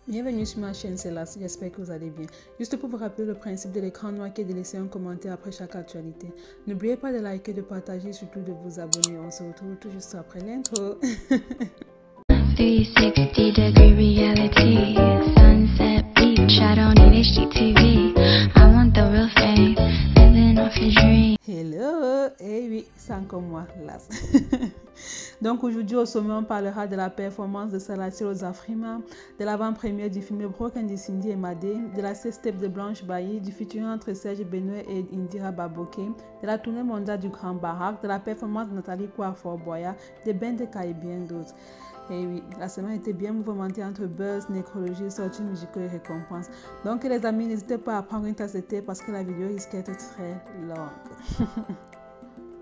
Bienvenue sur ma chaîne, c'est Las, j'espère que vous allez bien. Juste pour vous rappeler le principe de l'écran noir qui est de laisser un commentaire après chaque actualité. N'oubliez pas de liker, de partager, surtout de vous abonner. On se retrouve tout juste après l'intro. 360-degree reality, sunset beach, I don't need HGTV, I want the real thing, living off your dream. Hello, eh oui, c'est encore moi, Las. Donc aujourd'hui au sommet, on parlera de la performance de Salatiel aux Afrima, de l'avant-première du film Broken de Cindy et Madé, de la sextape de Blanche Bailly, du featuring entre Serge Benoît et Indira Baboke, de la tournée mondiale du Grand Barak, de la performance de Nathalie Kouafor-Boya, de Bendeka et bien d'autres. Et oui, la semaine était bien mouvementée entre buzz, nécrologie, sorties musicales et récompenses. Donc les amis, n'hésitez pas à prendre une tasse de thé parce que la vidéo risque d'être très longue.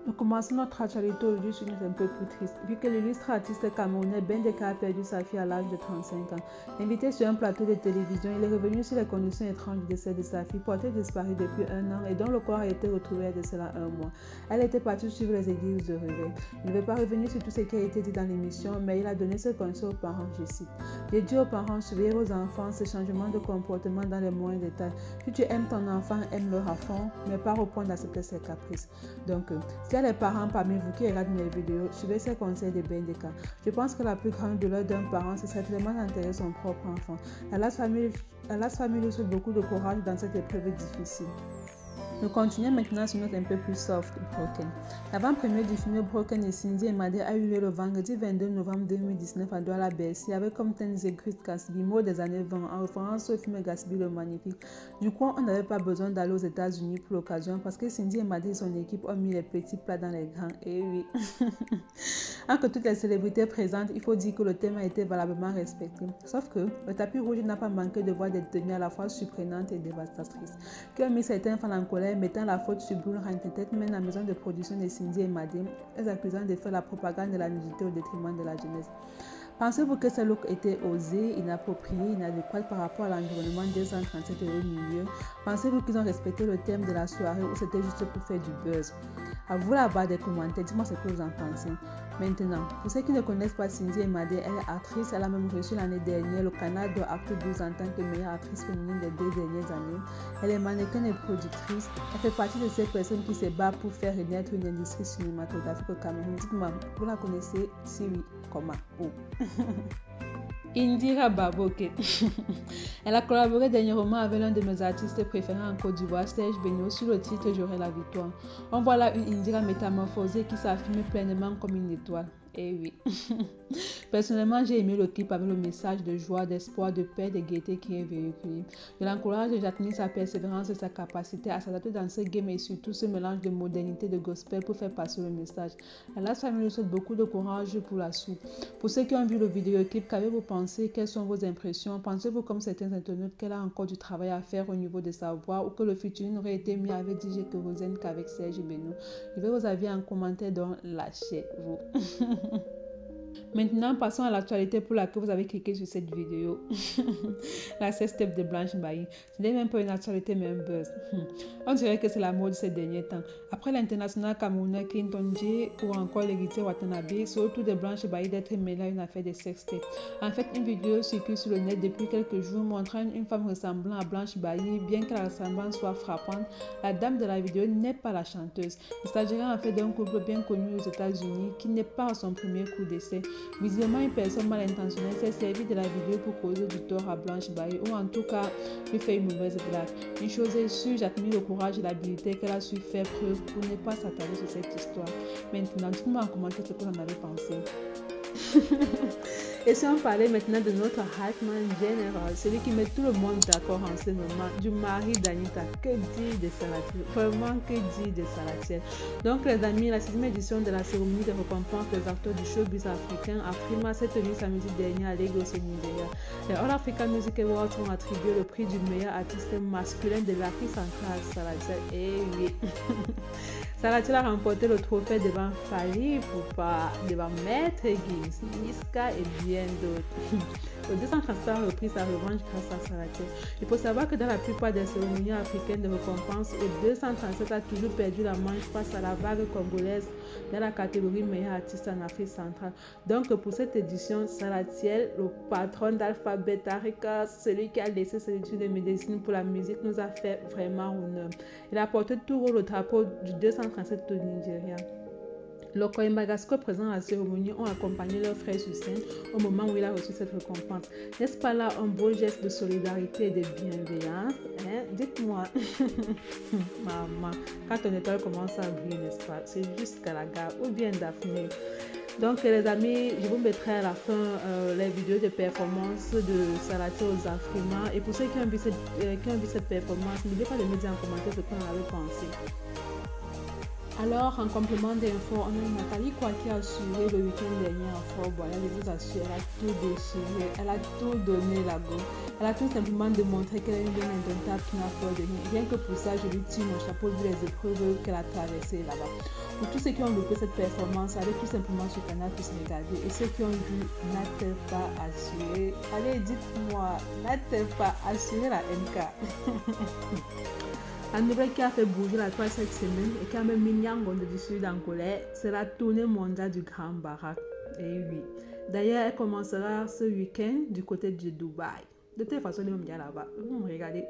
Nous commençons notre actualité aujourd'hui sur une note un peu plus triste. Vu que l'illustre artiste camerounais Bendeka a perdu sa fille à l'âge de 35 ans. Invité sur un plateau de télévision, il est revenu sur les conditions étranges du décès de sa fille, portée disparue depuis 1 an et dont le corps a été retrouvé il y a de cela 1 mois. Elle était partie suivre les aiguilles de réveil. Il ne veut pas revenir sur tout ce qui a été dit dans l'émission, mais il a donné ce conseil aux parents, je cite. J'ai dit aux parents, surveiller vos enfants, ces changements de comportement dans les moindres détails. Si tu aimes ton enfant, aime-le à fond, mais pas au point d'accepter ses caprices. Donc, s'il y a les parents parmi vous qui regardent mes vidéos, suivez ces conseils de Bendeka. Je pense que la plus grande douleur d'un parent, ce serait tellement d'enterrer son propre enfant. La Las Family lui souhaite beaucoup de courage dans cette épreuve difficile. Nous continuons maintenant sur une note un peu plus soft, Broken. L'avant-première du film Broken de Cindy et Madé a eu lieu le vendredi 22 novembre 2019 à Douala, Bercy, avec comme thème Zegrit Gatsby, mot des années 20, en référence au film Gatsby le Magnifique. Du coup, on n'avait pas besoin d'aller aux États-Unis pour l'occasion parce que Cindy et Madé et son équipe ont mis les petits plats dans les grands. Et oui. Entre toutes les célébrités présentes, il faut dire que le thème a été valablement respecté. Sauf que le tapis rouge n'a pas manqué de voir des tenues à la fois surprenantes et dévastatrices, qui ont mis certains fans en colère, mettant la faute sur Blue Entertainment, la maison de production de Cindy et Madé, les accusant de faire la propagande de la nudité au détriment de la jeunesse. Pensez-vous que ce look était osé, inapproprié, inadéquat par rapport à l'environnement des 137 € milieu? Pensez-vous qu'ils ont respecté le thème de la soirée ou c'était juste pour faire du buzz? À vous là-bas des commentaires, dites-moi ce que vous en pensez. Maintenant, pour ceux qui ne connaissent pas Cindy et Madé, elle est actrice, elle a même reçu l'année dernière le Canada Acte 12 en tant que meilleure actrice féminine des 2 dernières années. Elle est mannequin et productrice. Elle fait partie de ces personnes qui se battent pour faire renaître une industrie cinématographique au Cameroun. Dites-moi, vous la connaissez? Si oui, comment? Où? Indira Baboke. Elle a collaboré dernièrement avec l'un de mes artistes préférés en Côte d'Ivoire, Serge Benoît, sur le titre J'aurai la victoire. On voit là une Indira métamorphosée qui s'affirme pleinement comme une étoile. Eh oui. Personnellement, j'ai aimé le clip avec le message de joie, d'espoir, de paix, de gaieté qui est véhiculé. Je l'encourage et j'admire sa persévérance et sa capacité à s'adapter dans ce game et surtout ce mélange de modernité de gospel pour faire passer le message. La Las Family lui souhaite beaucoup de courage pour la suite. Pour ceux qui ont vu le vidéoclip, qu'avez-vous pensé? Quelles sont vos impressions? Pensez-vous comme certains internautes qu'elle a encore du travail à faire au niveau de sa voix ou que le featuring aurait été mieux avec DJ Kerosene qu'avec Serge Benoît? Je veux vos avis en commentaire, donc lâchez-vous. Maintenant, passons à l'actualité pour laquelle vous avez cliqué sur cette vidéo. La sextape de Blanche Bailly. Ce n'est même pas une actualité, mais un buzz. On dirait que c'est la mode ces derniers temps. Après l'international camerounais Clinton J ou encore l'héritier Watanabe, c'est au tour de Blanche Bailly d'être mêlée à une affaire de sextape. En fait, une vidéo circule sur le net depuis quelques jours montrant une femme ressemblant à Blanche Bailly. Bien que la ressemblance soit frappante, la dame de la vidéo n'est pas la chanteuse. Il s'agirait en fait d'un couple bien connu aux États-Unis qui n'est pas à son premier coup d'essai. Visiblement, une personne mal intentionnelle s'est servie de la vidéo pour causer du tort à Blanche Bailly ou en tout cas lui faire une mauvaise blague. Une chose est sûre, j'admire le courage et l'habilité qu'elle a su faire preuve pour ne pas s'attarder sur cette histoire. Maintenant, dites-moi en commentaire ce que vous en avez pensé. Et si on parlait maintenant de notre hype man général, celui qui met tout le monde d'accord en ce moment, du mari d'Anita, que dire de Salatiel? Vraiment, que dire de Salatiel? Donc les amis, la 6e édition de la cérémonie de récompense des acteurs du showbiz africain Afrima s'est tenue samedi dernier à Lagos au Nigeria. Les All African Music Awards ont attribué le prix du meilleur artiste masculin de l'Afrique centrale à Salatiel. Et oui. Salatiel a remporté le trophée devant Fally Ipupa, devant Maître Gims, Niska et bien d'autres. Le 237 a repris sa revanche grâce à Salatiel. Il faut savoir que dans la plupart des cérémonies africaines de récompense, le 237 a toujours perdu la manche face à la vague congolaise dans la catégorie meilleur artiste en Afrique centrale. Donc pour cette édition, Salatiel, le patron d'Alpha Beta Records, celui qui a laissé ses études de médecine pour la musique, nous a fait vraiment honneur. Il a porté tout haut le drapeau du 237 au Nigeria. Les Koyembagasco présents à la cérémonie ont accompagné leur frère sur scène au moment où il a reçu cette récompense. N'est-ce pas là un beau geste de solidarité et de bienveillance, hein? Dites-moi, maman, quand ton étoile commence à briller, n'est-ce pas? C'est juste Galaga ou bien Daphné. Donc les amis, je vous mettrai à la fin les vidéos de performance de Salatiel aux Afrima. Et pour ceux qui ont vu cette performance, n'oubliez pas de me dire en commentaire ce qu'on avait pensé. Alors, en complément d'infos, on a Nathalie Kwa qui a assuré le week-end dernier en Fort Boyard. Je vous assure, elle a tout déchiré, elle a tout donné la go. Elle a tout simplement démontré qu'elle est une indomptable qui n'a peur de rien. Rien que pour ça, je lui tire mon chapeau vu les épreuves qu'elle a traversées là-bas. Pour tous ceux qui ont loupé cette performance, allez tout simplement sur Canal plus regarder. Et ceux qui ont vu, n'a-t-elle pas assuré? Allez, dites-moi, n'a-t-elle pas assuré la MK? La nouvelle qui a fait bouger la toile cette semaine et qui a même mis Nyango du Sud en colère, c'est la tournée mondiale du Grand Barak. Et oui. D'ailleurs, elle commencera ce week-end du côté de Dubaï. De toute façon, les médias là-bas. Vous me regardez.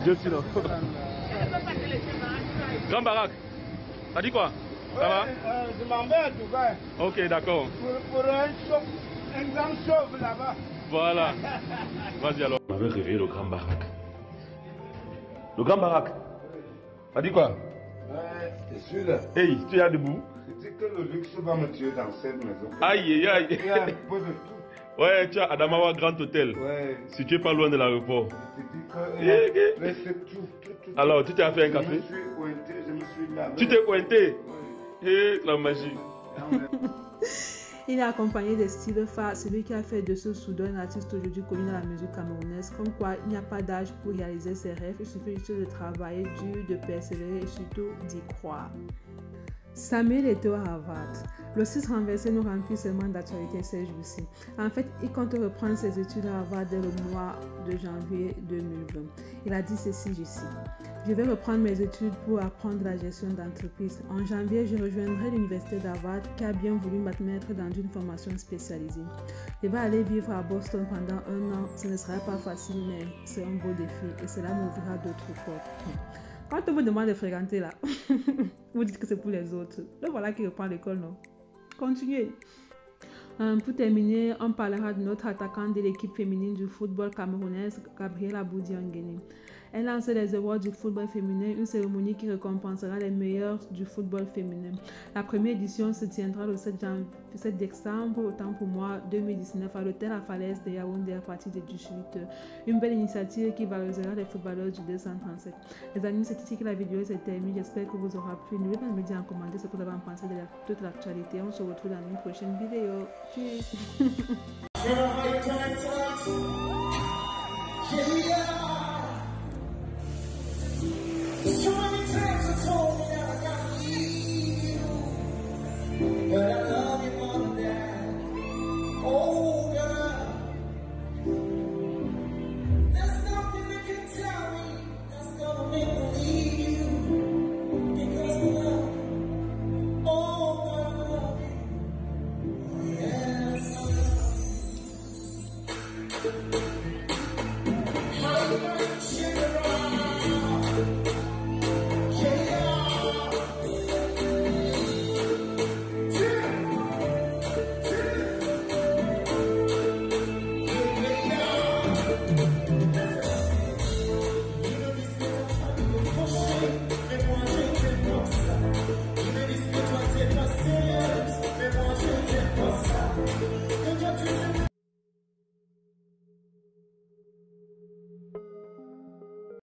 Je suis là. Grand Barak. T'as dit quoi? Ça va? Je m'en vais à Dubaï. Ok, d'accord. Pour un grand chauve là-bas. Voilà. Vas-y alors. On avait réveillé le Grand Barak. Le Grand Barak. T'as dit quoi? Je suis là. Hey, tu es debout? Je dis que le luxe va me tuer dans cette maison. Aïe, aïe. Il y a un peu de tout. Ouais, tu as Adamawa Grand Hôtel. Ouais. Situé pas loin de l'aéroport. Je te dis que reste tout. Alors, tu t'es fait un café? Je me suis pointé, je me suis lavé. Tu t'es pointé? Oui. Et la magie. Il est accompagné de Steve Fa, celui qui a fait de ce Soudan un artiste aujourd'hui connu dans la musique camerounaise. Comme quoi, il n'y a pas d'âge pour réaliser ses rêves. Il suffit juste de travailler dur, de persévérer et surtout d'y croire. Samuel Eto'o à Harvard. Le 6 renversé nous remplit seulement d'actualité ces jours-ci. En fait, il compte reprendre ses études à Harvard dès le mois de janvier 2020. Il a dit ceci, je cite. Je vais reprendre mes études pour apprendre la gestion d'entreprise. En janvier, je rejoindrai l'université d'Harvard qui a bien voulu m'admettre dans une formation spécialisée. Je vais aller vivre à Boston pendant 1 an. Ce ne sera pas facile, mais c'est un beau défi et cela m'ouvrira d'autres portes. Quand on vous demande de fréquenter là, vous dites que c'est pour les autres. Le voilà qui reprend l'école, non? Continuez. Pour terminer, on parlera de notre attaquante de l'équipe féminine du football camerounaise, Gabriela Boudiangeni. Elle lance les awards du football féminin, une cérémonie qui récompensera les meilleurs du football féminin. La première édition se tiendra le 7 décembre, autant pour moi, 2019, à l'hôtel à Falaise de Yaoundé à partir de 18h. Une belle initiative qui valorisera les footballeurs du 237. Les amis, c'est ici que la vidéo s'est terminée. J'espère que vous aura plu. N'oubliez pas de me dire en commentaire ce que vous avez pensé de toute l'actualité. On se retrouve dans une prochaine vidéo. Tschüss. So many times I told me that I gotta leave you, but I love you more than that. Oh girl, there's nothing that can tell me that's gonna make me leave you, because I love you. Oh girl, I love you. Oh yes, I love you.